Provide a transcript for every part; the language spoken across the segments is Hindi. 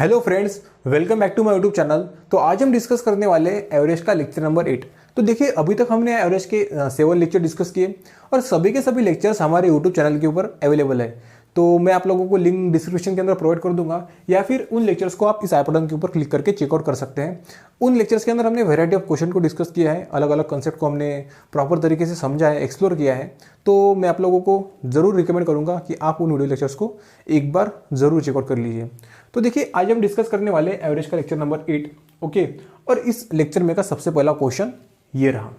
Hello friends, welcome back to my YouTube channel. तो आज हम डिस्कस करने वाले हैं एवरेज का लेक्चर नंबर 8। तो देखिए, अभी तक हमने एवरेज के 7 लेक्चर डिस्कस किए और सभी के सभी लेक्चर्स हमारे यूट्यूब चैनल के ऊपर अवेलेबल है। तो मैं आप लोगों को लिंक डिस्क्रिप्शन के अंदर प्रोवाइड कर दूंगा, या फिर उन लेक्चर्स को आप इस आई बटन के ऊपर क्लिक करके चेकआउट कर सकते हैं। उन लेक्चर्स के अंदर हमने वैरायटी ऑफ क्वेश्चन को डिस्कस किया है, अलग अलग कंसेप्ट को हमने प्रॉपर तरीके से समझा है, एक्सप्लोर किया है। तो मैं आप लोगों को ज़रूर रिकमेंड करूंगा कि आप उन वीडियो लेक्चर्स को एक बार ज़रूर चेकआउट कर लीजिए। तो देखिए, आज हम डिस्कस करने वाले एवरेज का लेक्चर नंबर 8। ओके, और इस लेक्चर में का सबसे पहला क्वेश्चन ये रहा।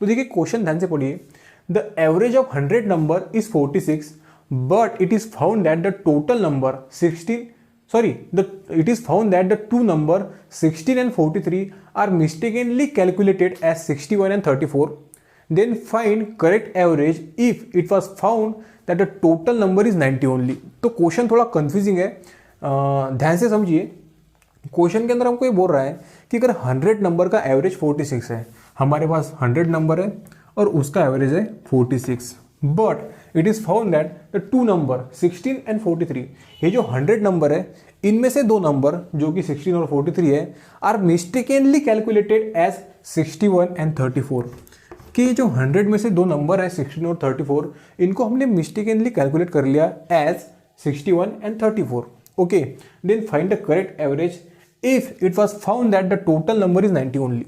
तो देखिए, क्वेश्चन ध्यान से पढ़िए। The average of 100 number is 46, but it is found that the total number 16 it is found that the two number 16 and 43 are mistakenly calculated as 61 and 34. Then find correct average if it was found that the total number is 90 only. तो क्वेश्चन थोड़ा कंफ्यूजिंग है, ध्यान से समझिए। क्वेश्चन के अंदर हमको ये बोल रहा है कि अगर 100 नंबर का एवरेज 46 है, हमारे पास 100 नंबर है और उसका एवरेज है 46, but it is found that the two number 16 and 43, ये जो 100 नंबर है इनमें से दो नंबर जो कि 16 और 43 है are mistakenly calculated as 61 and 34। कि जो 100 में से दो नंबर है 16 और 34, इनको हमने मिस्टेकनली कैलकुलेट कर लिया as 61 and 34। Okay, then find the correct average if it was found that the total number is 90 only.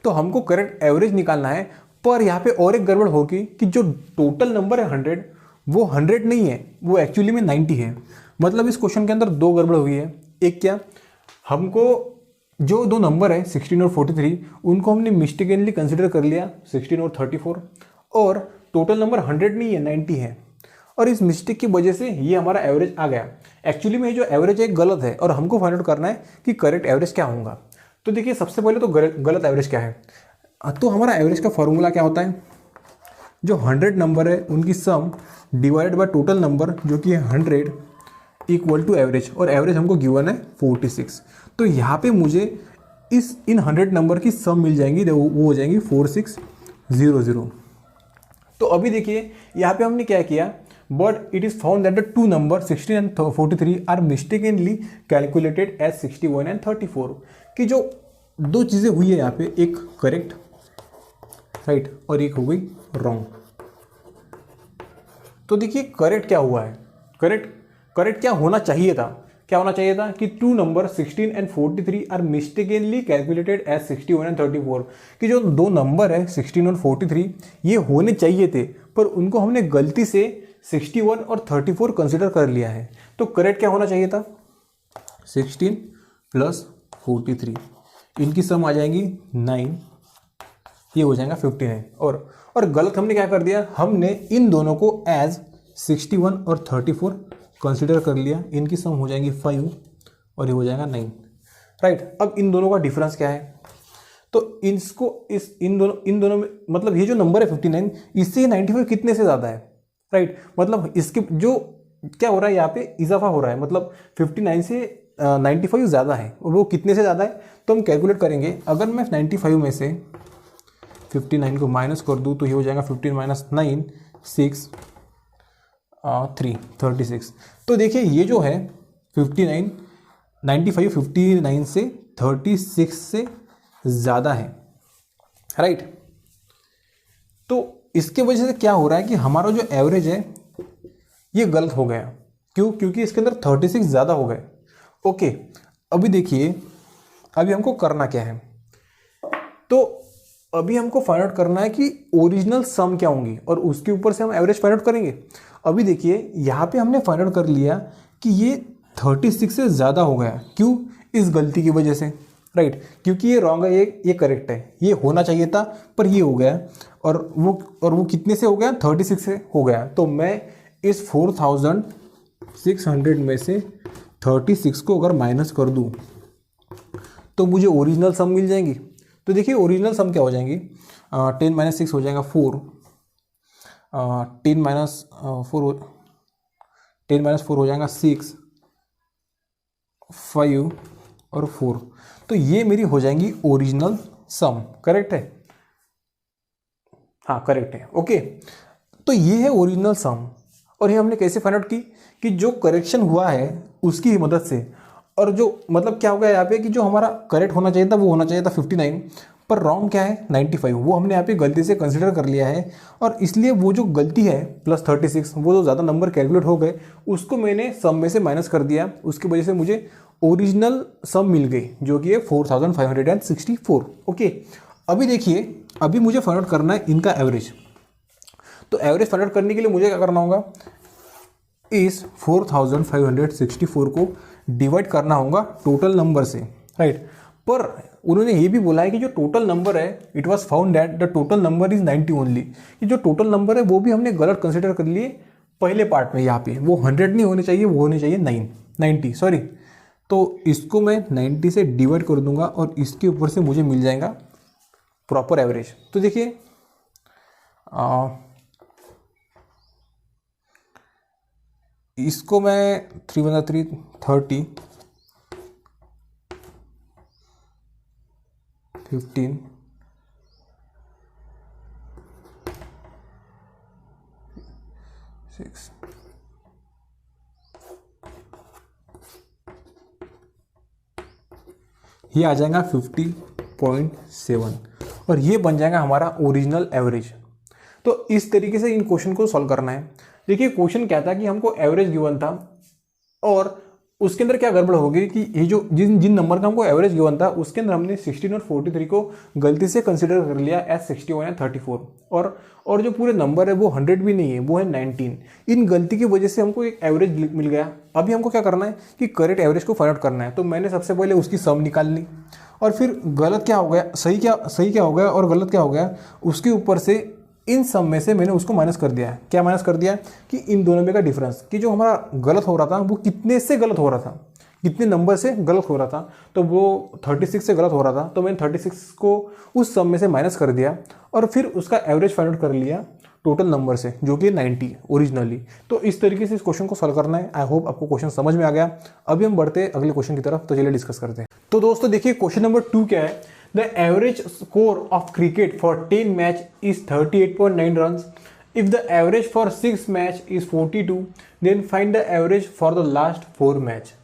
तो हमको करेक्ट एवरेज निकालना है, पर यहाँ पे और एक गड़बड़ होगी कि जो टोटल नंबर है 100, वो 100 नहीं है, वो एक्चुअली में 90 है। मतलब इस क्वेश्चन के अंदर दो गड़बड़ हुई है। एक क्या, हमको जो दो नंबर है 16 और 43, उनको हमने मिस्टेकनली कंसिडर कर लिया 16 और 34, और टोटल नंबर 100 नहीं है, 90 है, और इस मिस्टेक की वजह से ये हमारा एवरेज आ गया। एक्चुअली में जो एवरेज है गलत है, और हमको फाइंड आउट करना है कि करेक्ट एवरेज क्या होगा। तो देखिए, सबसे पहले तो गलत एवरेज क्या है। तो हमारा एवरेज का फॉर्मूला क्या होता है, जो 100 नंबर है उनकी सम डिवाइडेड बाय टोटल नंबर जो कि है 100 इक्वल टू एवरेज, और एवरेज हमको गिवन है 46। तो यहाँ पे मुझे इन 100 नंबर की सम मिल जाएंगी, वो हो जाएंगी 4600। तो अभी देखिए, यहाँ पे हमने क्या किया, but it is found that the two number 16 and 43 are mistakenly calculated as 61 and 34। कि जो दो चीज़ें हुई है यहाँ पे, एक करेक्ट राइट और एक हो गई रॉन्ग। तो देखिए, करेक्ट क्या हुआ है, करेक्ट क्या होना चाहिए था, क्या होना चाहिए था कि two number 16 and 43 are mistakenly calculated as 61 and 34। कि जो दो नंबर है 16 और 43 ये होने चाहिए थे, पर उनको हमने गलती से 61 और 34 कंसिडर कर लिया है। तो करेक्ट क्या होना चाहिए था, 16 प्लस 43, इनकी सम आ जाएंगी 9, ये हो जाएगा 59। और गलत हमने क्या कर दिया, हमने इन दोनों को एज 61 और 34 कंसिडर कर लिया, इनकी सम हो जाएंगी 5 और ये हो जाएगा 9। राइट, अब इन दोनों का डिफरेंस क्या है, तो इसको इन दोनों में, मतलब ये जो नंबर है 59, इससे 95 कितने से ज़्यादा है। राइट, मतलब इसके जो क्या हो रहा है यहाँ पे इजाफा हो रहा है, मतलब 59 से 95 ज़्यादा है, और वो कितने से ज़्यादा है तो हम कैलकुलेट करेंगे। अगर मैं 95 में से 59 को माइनस कर दूँ तो ये हो जाएगा 15 माइनस 9 6 3 36। तो देखिए, ये जो है 59 से 36 से ज़्यादा है। राइट, तो इसके वजह से क्या हो रहा है कि हमारा जो एवरेज है ये गलत हो गया। क्यों, क्योंकि इसके अंदर 36 ज़्यादा हो गए। ओके, अभी देखिए, अभी हमको करना क्या है, तो अभी हमको फाइंड आउट करना है कि ओरिजिनल सम क्या होंगी, और उसके ऊपर से हम एवरेज फाइंड आउट करेंगे। अभी देखिए, यहाँ पे हमने फाइंड आउट कर लिया कि ये 36 से ज़्यादा हो गया। क्यों, इस गलती की वजह से। राइट, क्योंकि ये रॉन्ग है, ये करेक्ट है, ये होना चाहिए था पर ये हो गया, और वो कितने से हो गया, 36 से हो गया। तो मैं इस 4600 में से 36 को अगर माइनस कर दूँ तो मुझे ओरिजिनल सम मिल जाएंगी। तो देखिए, ओरिजिनल सम क्या हो जाएंगी, 10 माइनस 6 हो जाएगा 4, 10 माइनस 4 हो जाएगा 6, 5 और 4। तो ये मेरी हो जाएंगी ओरिजिनल सम। करेक्ट है, हाँ करेक्ट है। ओके, तो ये है ओरिजिनल सम। और ये हमने कैसे फाइंड आउट की कि जो करेक्शन हुआ है उसकी ही मदद से। और जो मतलब क्या होगा यहाँ पे कि जो हमारा करेक्ट होना चाहिए था वो होना चाहिए था 59, पर रॉन्ग क्या है 95, वो हमने यहाँ पे गलती से कंसिडर कर लिया है। और इसलिए वो जो गलती है +36, वो जो ज़्यादा नंबर कैलकुलेट हो गए उसको मैंने सम में से माइनस कर दिया, उसकी वजह से मुझे ओरिजिनल सम मिल गई जो कि है 4564। ओके, अभी देखिए, अभी मुझे फाइंड आउट करना है इनका एवरेज। तो एवरेज फाइंड आउट करने के लिए मुझे क्या करना होगा, इस 4564 को डिवाइड करना होगा टोटल नंबर से, राइट। पर उन्होंने ये भी बोला है कि जो टोटल नंबर है, it was found that the total number is 90 only. कि जो टोटल नंबर है वो भी हमने गलत कंसिडर कर लिए पहले पार्ट में। यहाँ पे वो 100 नहीं होने चाहिए, वो होने चाहिए 90 सॉरी। तो इसको मैं 90 से डिवाइड कर दूंगा और इसके ऊपर से मुझे मिल जाएगा प्रॉपर एवरेज। तो देखिए इसको मैं 3 × 3 30, 15, 6, ये आ जाएगा 50.7 और ये बन जाएगा हमारा ओरिजिनल एवरेज। तो इस तरीके से इन क्वेश्चन को सॉल्व करना है। देखिए क्वेश्चन क्या था कि हमको एवरेज गिवन था और उसके अंदर क्या गड़बड़ होगी कि ये जो जिन जिन नंबर का हमको एवरेज गिवन था उसके अंदर हमने 16 और 43 को गलती से कंसिडर कर लिया एज 61 एंड 34, और जो पूरे नंबर है वो 100 भी नहीं है, वो है 19। इन गलती की वजह से हमको एक एवरेज मिल गया। अभी हमको क्या करना है कि करेक्ट एवरेज को फाइंड आउट करना है। तो मैंने सबसे पहले उसकी सम निकाल ली और फिर गलत क्या हो गया, सही क्या हो गया और गलत क्या हो गया, उसके ऊपर से इन सब में से मैंने उसको माइनस कर दिया है। क्या माइनस कर दिया कि इन दोनों में का डिफरेंस, कि जो हमारा गलत हो रहा था वो कितने से गलत हो रहा था, कितने नंबर से गलत हो रहा था। तो वो 36 से गलत हो रहा था, तो मैंने 36 को उस सब में से माइनस कर दिया और फिर उसका एवरेज फाइंड आउट कर लिया टोटल नंबर से, जो कि 90 ओरिजिनली। तो इस तरीके से इस क्वेश्चन को सॉल्व करना है। आई होप आपको क्वेश्चन समझ में आ गया। अभी हम बढ़ते हैं अगले क्वेश्चन की तरफ, तो चलिए डिस्कस करते हैं। तो दोस्तों देखिए क्वेश्चन नंबर 2 क्या है, the average score of cricket for 10 match is 38.9 runs. If the average for 6 match is 42, then find the average for the last 4 match.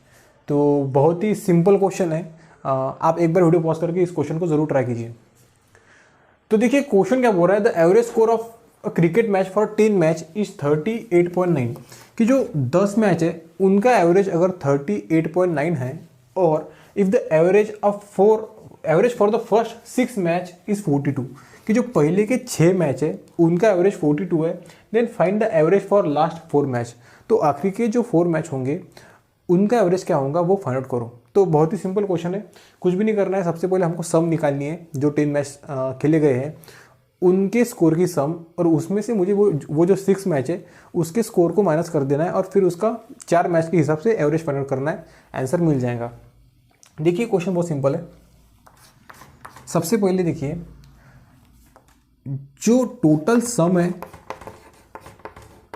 तो बहुत ही सिंपल क्वेश्चन है, आप एक बार वीडियो पॉज करके इस क्वेश्चन को जरूर ट्राई कीजिए। तो देखिए क्वेश्चन क्या बोल रहा है, the average score of cricket match for 10 match is 38.9, कि जो 10 मैच है उनका एवरेज अगर 38.9 है, और if the average for the first 6 match is 42, कि जो पहले के 6 मैच है उनका एवरेज 42 है, then find the average for last 4 match. तो आखिरी के जो 4 मैच होंगे उनका एवरेज क्या होगा वो फाइंड आउट करो। तो बहुत ही सिंपल क्वेश्चन है, कुछ भी नहीं करना है। सबसे पहले हमको सम निकालनी है, जो 10 मैच खेले गए हैं उनके स्कोर की सम, और उसमें से मुझे वो जो 6 मैच है उसके स्कोर को माइनस कर देना है और फिर उसका 4 मैच के हिसाब से एवरेज फाइंड आउट करना है, आंसर मिल जाएगा। देखिए क्वेश्चन बहुत सिंपल है। सबसे पहले देखिए जो टोटल सम है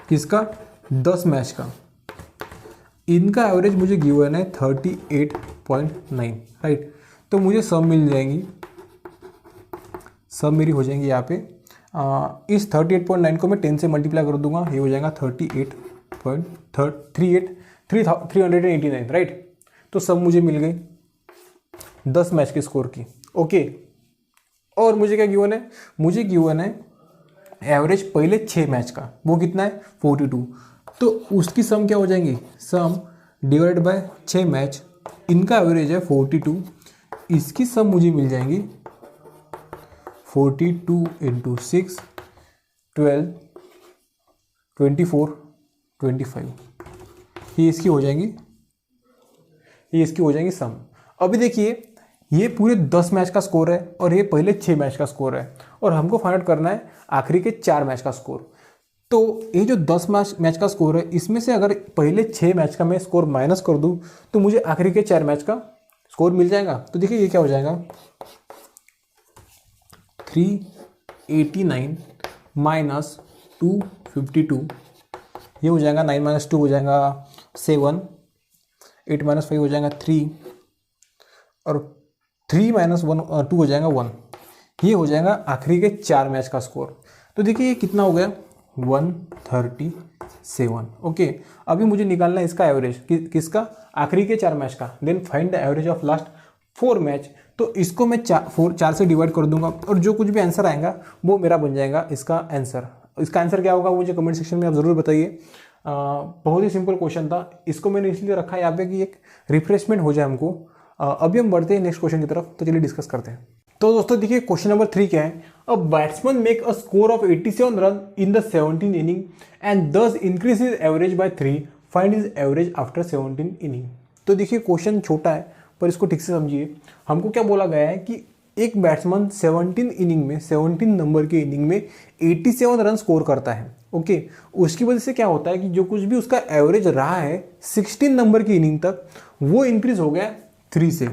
किसका, 10 मैच का, इनका एवरेज मुझे गिवन है 38.9, राइट। तो मुझे सम मिल जाएंगी, सम मेरी हो जाएंगी यहाँ पे इस 38.9 को मैं 10 से मल्टीप्लाई कर दूंगा, ये हो जाएगा 389, राइट। तो सम मुझे मिल गई 10 मैच के स्कोर की, ओके। और मुझे क्या गिवन है, मुझे गिवन है एवरेज पहले 6 मैच का, वो कितना है 42। तो उसकी सम क्या हो जाएंगी, सम डिवाइड बाय 6 मैच, इनका एवरेज है 42, इसकी सम मुझे मिल जाएंगी 42 × 6, 12, 24, 25, ये इसकी हो जाएंगी सम। अभी देखिए ये पूरे 10 मैच का स्कोर है और ये पहले 6 मैच का स्कोर है, और हमको फाइंड आउट करना है आखिरी के 4 मैच का स्कोर। तो ये जो 10 मैच का स्कोर है, इसमें से अगर पहले 6 मैच का मैं स्कोर माइनस कर दूं तो मुझे आखिरी के 4 मैच का स्कोर मिल जाएगा। तो देखिए ये क्या हो जाएगा, 389 माइनस 252, ये हो जाएगा 9 - 2 हो जाएगा 7, 8 - 5 हो जाएगा 3, और 3 - 1 2 हो जाएगा 1। ये हो जाएगा आखिरी के 4 मैच का स्कोर। तो देखिए ये कितना हो गया, 130 7। ओके, अभी मुझे निकालना है इसका एवरेज किसका, आखिरी के 4 मैच का। Then find the average of last 4 match. तो इसको मैं 4 से डिवाइड कर दूंगा और जो कुछ भी आंसर आएगा वो मेरा बन जाएगा इसका आंसर। इसका आंसर क्या होगा मुझे कमेंट सेक्शन में आप ज़रूर बताइए। बहुत ही सिंपल क्वेश्चन था, इसको मैंने इसलिए रखा है यहाँ पे कि एक रिफ्रेशमेंट हो जाए हमको। अभी हम बढ़ते हैं नेक्स्ट क्वेश्चन की तरफ, तो चलिए डिस्कस करते हैं। तो दोस्तों देखिए क्वेश्चन नंबर 3 क्या है, a batsman make a score of 87 run in the 17 inning and this increase his average by 3, find his average after 17 inning. तो देखिए क्वेश्चन छोटा है पर इसको ठीक से समझिए। हमको क्या बोला गया है कि एक बैट्समैन 17 इनिंग में, 17 नंबर के इनिंग में 87 रन स्कोर करता है। ओके, उसकी वजह से क्या होता है कि जो कुछ भी उसका एवरेज रहा है 16 नंबर की इनिंग तक, वो इंक्रीज हो गया 3 से।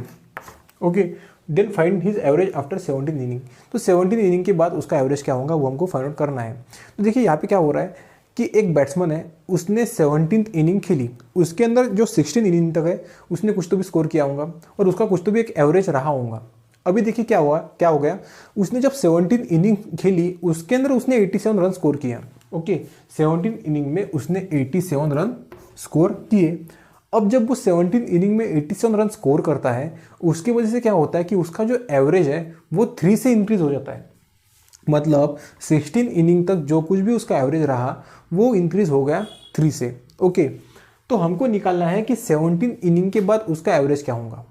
Okay, then find his average after 17 inning. तो 17 इनिंग के बाद उसका एवरेज क्या होगा वो हमको फाइंड आउट करना है। तो देखिए यहाँ पे क्या हो रहा है कि एक बैट्समैन है, उसने 17th इनिंग खेली, उसके अंदर जो 16 इनिंग तक है उसने कुछ तो भी स्कोर किया होगा और उसका कुछ तो भी एक एवरेज रहा होगा। अभी देखिए क्या हो गया, उसने जब 17 इनिंग खेली उसके अंदर उसने 87 रन स्कोर किया। ओके, 17 इनिंग में उसने 87 रन स्कोर किए। अब जब वो 17 इनिंग में 87 रन स्कोर करता है, उसकी वजह से क्या होता है कि उसका जो एवरेज है वो 3 से इंक्रीज हो जाता है। मतलब 16 इनिंग तक जो कुछ भी उसका एवरेज रहा वो इंक्रीज हो गया 3 से। ओके, तो हमको निकालना है कि 17 इनिंग के बाद उसका एवरेज क्या होगा,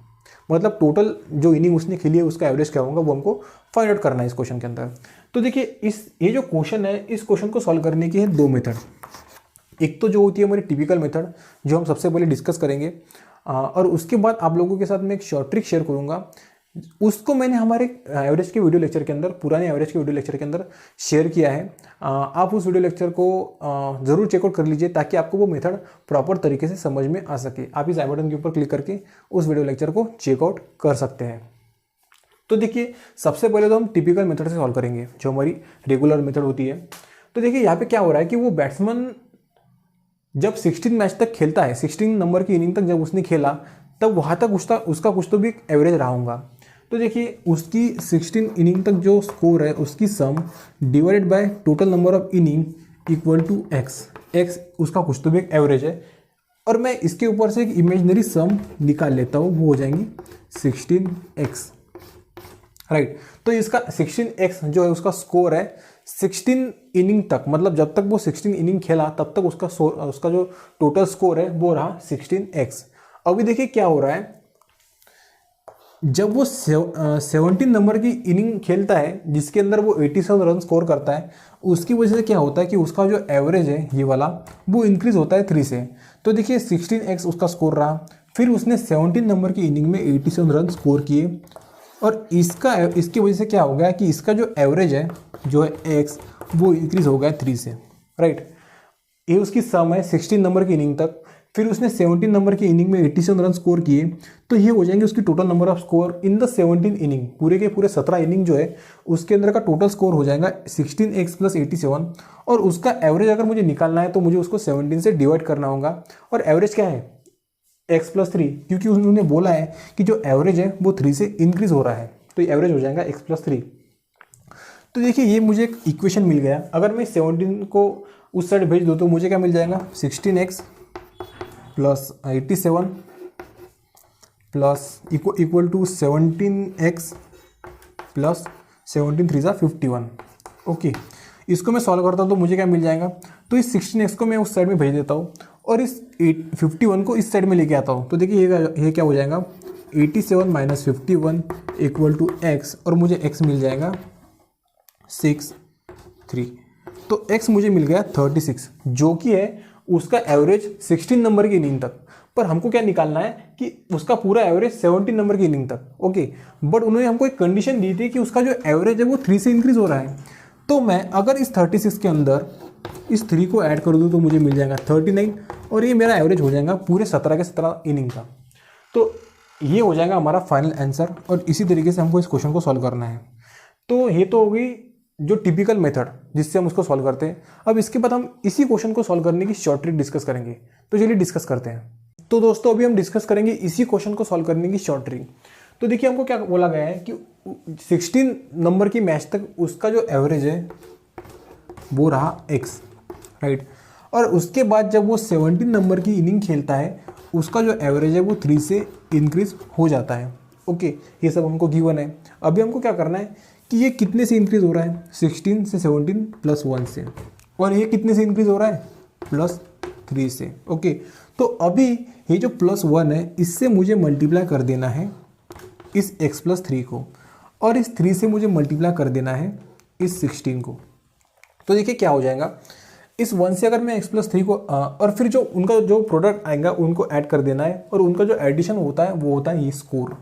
मतलब टोटल जो इनिंग उसने खेली है उसका एवरेज क्या होगा वो हमको फाइंड आउट करना है इस क्वेश्चन के अंदर। तो देखिए ये जो क्वेश्चन है, इस क्वेश्चन को सॉल्व करने की है 2 मेथड। एक तो जो होती है हमारी टिपिकल मेथड, जो हम सबसे पहले डिस्कस करेंगे, और उसके बाद आप लोगों के साथ मैं एक शॉर्ट ट्रिक शेयर करूंगा। उसको मैंने हमारे एवरेज के वीडियो लेक्चर के अंदर, पुराने एवरेज के वीडियो लेक्चर के अंदर शेयर किया है। आप उस वीडियो लेक्चर को ज़रूर चेकआउट कर लीजिए ताकि आपको वो मेथड प्रॉपर तरीके से समझ में आ सके। आप इस आई बटन के ऊपर क्लिक करके उस वीडियो लेक्चर को चेकआउट कर सकते हैं। तो देखिए सबसे पहले तो हम टिपिकल मेथड से सॉल्व करेंगे, जो हमारी रेगुलर मेथड होती है। तो देखिए यहाँ पे क्या हो रहा है कि वो बैट्समैन जब 16 मैच तक खेलता है, 16 नंबर की इनिंग तक जब उसने खेला, तब वहाँ तक उसका कुछ तो भी एवरेज रहा होगा। तो देखिए उसकी 16 इनिंग तक जो स्कोर है उसकी sum divided by total number of inning equal to x उसका कुछ तो भी एक एवरेज है। और मैं इसके ऊपर से एक इमेजिनरी सम निकाल लेता हूँ, वो हो जाएंगी 16x, राइट। तो इसका 16x जो है उसका स्कोर है 16 इनिंग तक, मतलब जब तक वो 16 इनिंग खेला तब तक उसका जो टोटल स्कोर है वो रहा 16x। अभी देखिए क्या हो रहा है, जब वो 17 नंबर की इनिंग खेलता है जिसके अंदर वो 87 रन स्कोर करता है, उसकी वजह से क्या होता है कि उसका जो एवरेज है ये वाला वो इंक्रीज होता है 3 से। तो देखिए 16x उसका स्कोर रहा, फिर उसने 17 नंबर की इनिंग में 87 रन स्कोर किए और इसकी वजह से क्या हो गया कि इसका जो एवरेज है जो है x वो इंक्रीज हो गया 3 से, राइट। ये उसकी सम है 16 नंबर की इनिंग तक, फिर उसने 17 नंबर की इनिंग में 87 रन स्कोर किए, तो ये हो जाएंगे उसकी total number off score in the 17 inning. पूरे के पूरे 17 इनिंग जो है उसके अंदर का टोटल स्कोर हो जाएगा 16x + 87, और उसका एवरेज अगर मुझे निकालना है तो मुझे उसको 17 से डिवाइड करना होगा। और एवरेज क्या है x + 3, क्योंकि उन्होंने बोला है कि जो एवरेज है वो 3 से इंक्रीज हो रहा है, तो ये एवरेज हो जाएगा x + 3। तो देखिए ये मुझे एक इक्वेशन मिल गया। अगर मैं 17 को उस साइड भेज दूँ तो मुझे क्या मिल जाएगा 16x + 87 plus equal to 17x + 17 3 = 51। Okay, इसको मैं सॉल्व करता हूँ तो मुझे क्या मिल जाएगा, तो इस 16x को मैं उस साइड में भेज देता हूँ और इस 51 को इस साइड में लेके आता हूँ। तो देखिए ये क्या हो जाएगा 87 - 51 = x, और मुझे x मिल जाएगा 63। तो x मुझे मिल गया 36, जो कि है उसका एवरेज 16 नंबर की इनिंग तक। पर हमको क्या निकालना है कि उसका पूरा एवरेज 17 नंबर की इनिंग तक। ओके, बट उन्होंने हमको एक कंडीशन दी थी कि उसका जो एवरेज है वो 3 से इंक्रीज हो रहा है। तो मैं अगर इस 36 के अंदर इस 3 को ऐड कर दूँ तो मुझे मिल जाएगा 39, और ये मेरा एवरेज हो जाएगा पूरे 17 के 17 इनिंग का। तो ये हो जाएगा हमारा फाइनल आंसर, और इसी तरीके से हमको इस क्वेश्चन को सॉल्व करना है। तो ये तो हो गई जो टिपिकल मेथड जिससे हम उसको सॉल्व करते हैं। अब इसके बाद हम इसी क्वेश्चन को सॉल्व करने की शॉर्ट ट्रिक डिस्कस करेंगे। तो चलिए डिस्कस करते हैं। तो दोस्तों अभी हम डिस्कस करेंगे इसी क्वेश्चन को सॉल्व करने की शॉर्ट ट्रिक। तो देखिए हमको क्या बोला गया है कि 16 नंबर की मैच तक उसका जो एवरेज है वो रहा x, राइट। और उसके बाद जब वो 17 नंबर की इनिंग खेलता है उसका जो एवरेज है वो 3 से इंक्रीज हो जाता है। ओके, ये सब हमको गिवन है। अभी हमको क्या करना है कि ये कितने से इंक्रीज हो रहा है, 16 से 17 प्लस 1 से, और ये कितने से इंक्रीज हो रहा है, प्लस 3 से। ओके, तो अभी ये जो प्लस 1 है इससे मुझे मल्टीप्लाई कर देना है इस x प्लस 3 को, और इस 3 से मुझे मल्टीप्लाई कर देना है इस 16 को। तो देखिए क्या हो जाएगा, इस 1 से अगर मैं x प्लस 3 को और फिर जो उनका जो प्रोडक्ट आएगा उनको ऐड कर देना है, और उनका जो एडिशन होता है वो होता है ये स्कोर।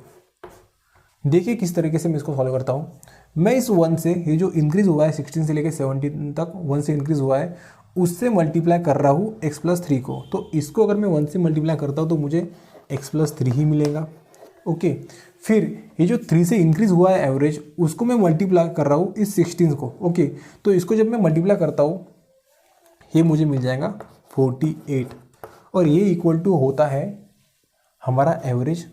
देखिए किस तरीके से मैं इसको सॉल्व करता हूँ। मैं इस 1 से, ये जो इंक्रीज हुआ है 16 से लेकर 17 तक 1 से इंक्रीज हुआ है, उससे मल्टीप्लाई कर रहा हूँ x प्लस 3 को। तो इसको अगर मैं 1 से मल्टीप्लाई करता हूँ तो मुझे x प्लस 3 ही मिलेगा। ओके, फिर ये जो 3 से इंक्रीज हुआ है एवरेज, उसको मैं मल्टीप्लाई कर रहा हूँ इस 16 को। ओके, तो इसको जब मैं मल्टीप्लाई करता हूँ ये मुझे मिल जाएगा 48, और ये इक्वल टू होता है हमारा एवरेज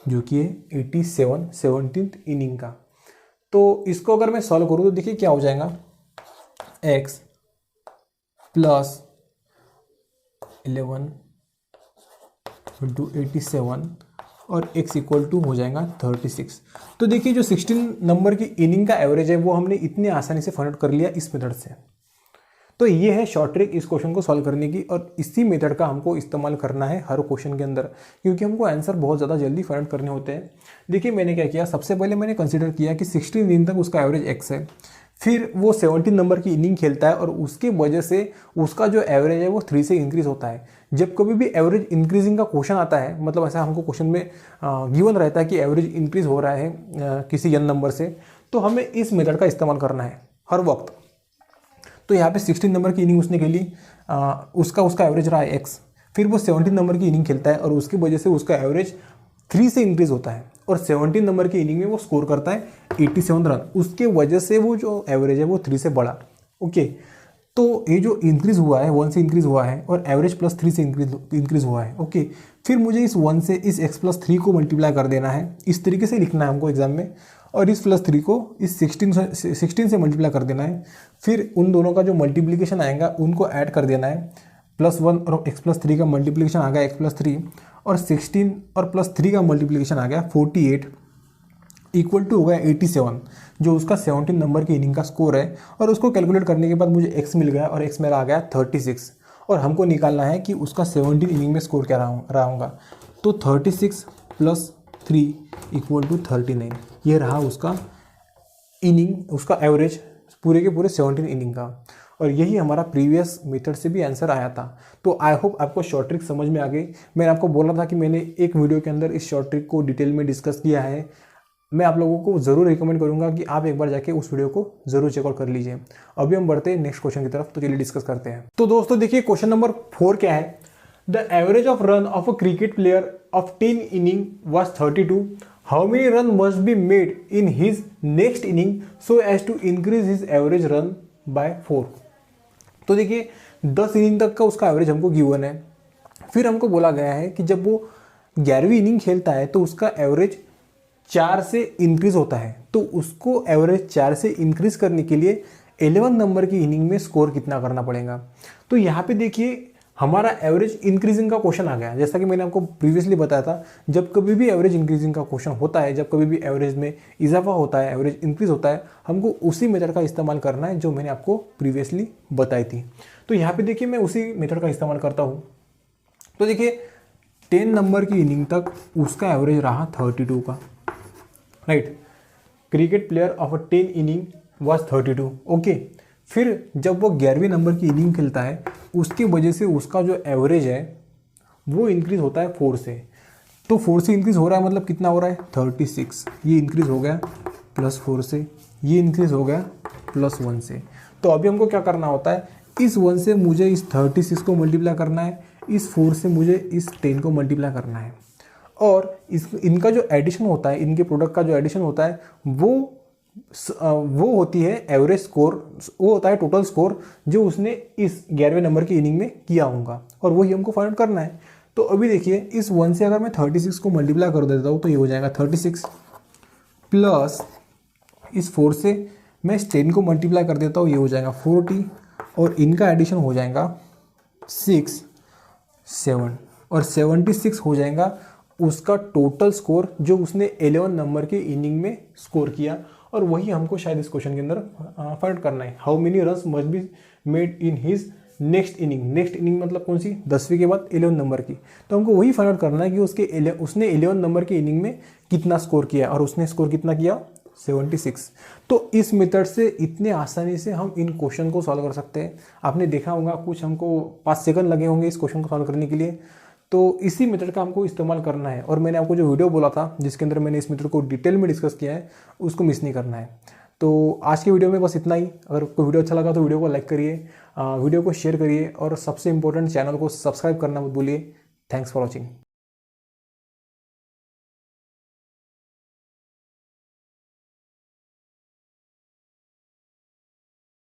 जो कि है 87 17th इनिंग का। तो इसको अगर मैं सॉल्व करूँ तो देखिए क्या हो जाएगा, x प्लस 11 इंटू 87 और x इक्वल टू हो जाएगा 36। तो देखिए जो 16 नंबर की इनिंग का एवरेज है वो हमने इतनी आसानी से फाइंड आउट कर लिया इस मेथड से। तो ये है शॉर्ट ट्रिक इस क्वेश्चन को सॉल्व करने की, और इसी मेथड का हमको इस्तेमाल करना है हर क्वेश्चन के अंदर, क्योंकि हमको आंसर बहुत ज़्यादा जल्दी फाइंड आउट करने होते हैं। देखिए मैंने क्या किया, सबसे पहले मैंने कंसीडर किया कि 16 दिन तक उसका एवरेज x है, फिर वो 17 नंबर की इनिंग खेलता है और उसके वजह से उसका जो एवरेज है वो 3 से इंक्रीज होता है। जब कभी भी एवरेज इंक्रीजिंग का क्वेश्चन आता है, मतलब ऐसा हमको क्वेश्चन में गिवन रहता है कि एवरेज इंक्रीज हो रहा है किसी n नंबर से, तो हमें इस मेथड का इस्तेमाल करना है हर वक्त। तो यहाँ पे 16 नंबर की इनिंग उसने खेली, उसका एवरेज रहा है x, फिर वो 17 नंबर की इनिंग खेलता है और उसकी वजह से उसका एवरेज 3 से इंक्रीज होता है, और 17 नंबर की इनिंग में वो स्कोर करता है 87 रन, उसके वजह से वो जो एवरेज है वो 3 से बढ़ा। ओके, तो ये जो इंक्रीज हुआ है 1 से इंक्रीज हुआ है और एवरेज प्लस 3 से इंक्रीज हुआ है। ओके, फिर मुझे इस 1 से इस x प्लस 3 को मल्टीप्लाई कर देना है, इस तरीके से लिखना है हमको एग्जाम में, और इस प्लस 3 को इस 16 से मल्टीप्लाई कर देना है। फिर उन दोनों का जो मल्टीप्लिकेशन आएगा उनको ऐड कर देना है, +1 और x प्लस 3 का मल्टीप्लिकेशन आ गया x प्लस 3, और 16 और +3 का मल्टीप्लिकेशन आ गया 48, इक्वल टू हो गया 87, जो उसका 17 नंबर की इनिंग का स्कोर है। और उसको कैलकुलेट करने के बाद मुझे x मिल गया, और x मेरा आ गया 36, और हमको निकालना है कि उसका 17 इनिंग में स्कोर क्या रहा होगा। तो 36 + 3 इक्वल टू 39, ये रहा उसका इनिंग, उसका एवरेज पूरे के पूरे 17 इनिंग का। और यही हमारा प्रीवियस मेथड से भी आंसर आया था। तो आई होप आपको शॉर्ट ट्रिक समझ में आ गई। मैंने आपको बोला था कि मैंने एक वीडियो के अंदर इस शॉर्ट ट्रिक को डिटेल में डिस्कस किया है। मैं आप लोगों को ज़रूर रिकमेंड करूंगा कि आप एक बार जाके उस वीडियो को ज़रूर चेकआउट कर लीजिए। अभी हम बढ़ते हैं नेक्स्ट क्वेश्चन की तरफ, तो चलिए डिस्कस करते हैं। तो दोस्तों देखिए क्वेश्चन नंबर 4 क्या है, the average of run of a cricket player of 10 inning was 32, how many run must be made in his next inning so as to increase his average run by 4। तो देखिए 10 इनिंग तक का उसका एवरेज हमको गिवन है। फिर हमको बोला गया है कि जब वो 11वीं इनिंग खेलता है तो उसका एवरेज 4 से इंक्रीज होता है। तो उसको एवरेज 4 से इंक्रीज करने के लिए 11 नंबर की इनिंग में स्कोर कितना करना पड़ेगा। तो यहाँ पे देखिए हमारा एवरेज इंक्रीजिंग का क्वेश्चन आ गया। जैसा कि मैंने आपको प्रीवियसली बताया था, जब कभी भी एवरेज इंक्रीजिंग का क्वेश्चन होता है, जब कभी भी एवरेज में इजाफा होता है, एवरेज इंक्रीज होता है, हमको उसी मेथड का इस्तेमाल करना है जो मैंने आपको प्रीवियसली बताई थी। तो यहाँ पे देखिए मैं उसी मेथड का इस्तेमाल करता हूँ। तो देखिए 10 नंबर की इनिंग तक उसका एवरेज रहा 32 का, right. Cricket player of a 10 inning was 32। Okay, फिर जब वो 11वीं नंबर की इनिंग खेलता है उसकी वजह से उसका जो एवरेज है वो इंक्रीज होता है 4 से। तो 4 से इंक्रीज हो रहा है मतलब कितना हो रहा है 36, ये इंक्रीज हो गया +4 से, ये इंक्रीज हो गया +1 से। तो अभी हमको क्या करना होता है, इस 1 से मुझे इस 36 को मल्टीप्लाई करना है, इस 4 से मुझे इस 10 को मल्टीप्लाई करना है, और इनका जो एडिशन होता है, इनके प्रोडक्ट का जो एडिशन होता है वो होती है एवरेज स्कोर, वो होता है टोटल स्कोर जो उसने इस 11वें नंबर की इनिंग में किया होगा, और वही हमको फाइंड आउट करना है। तो अभी देखिए इस 1 से अगर मैं 36 को मल्टीप्लाई कर देता हूँ तो ये हो जाएगा 36, प्लस इस 4 से मैं इस 10 को मल्टीप्लाई कर देता हूँ, ये हो जाएगा 40, और इनका एडिशन हो जाएगा 6, 7 और 76 हो जाएगा उसका टोटल स्कोर जो उसने 11 नंबर के इनिंग में स्कोर किया। और वही हमको शायद इस क्वेश्चन के अंदर फाइंड करना है। How many runs must be made in his next inning. Next inning मतलब कौन सी, 10वीं के बाद 11 नंबर की। तो हमको वही फाइंड आउट करना है कि उसने 11 नंबर के इनिंग में कितना स्कोर किया, और उसने स्कोर कितना किया, 76। तो इस मेथड से इतने आसानी से हम इन क्वेश्चन को सॉल्व कर सकते हैं। आपने देखा होगा कुछ हमको 5 सेकंड लगे होंगे इस क्वेश्चन को सॉल्व करने के लिए। तो इसी मेथड का हमको इस्तेमाल करना है। और मैंने आपको जो वीडियो बोला था जिसके अंदर मैंने इस मेथड को डिटेल में डिस्कस किया है, उसको मिस नहीं करना है। तो आज की वीडियो में बस इतना ही। अगर कोई वीडियो अच्छा लगा तो वीडियो को लाइक करिए, वीडियो को शेयर करिए, और सबसे इंपॉर्टेंट चैनल को सब्सक्राइब करना मत भूलिए। Thanks for watching.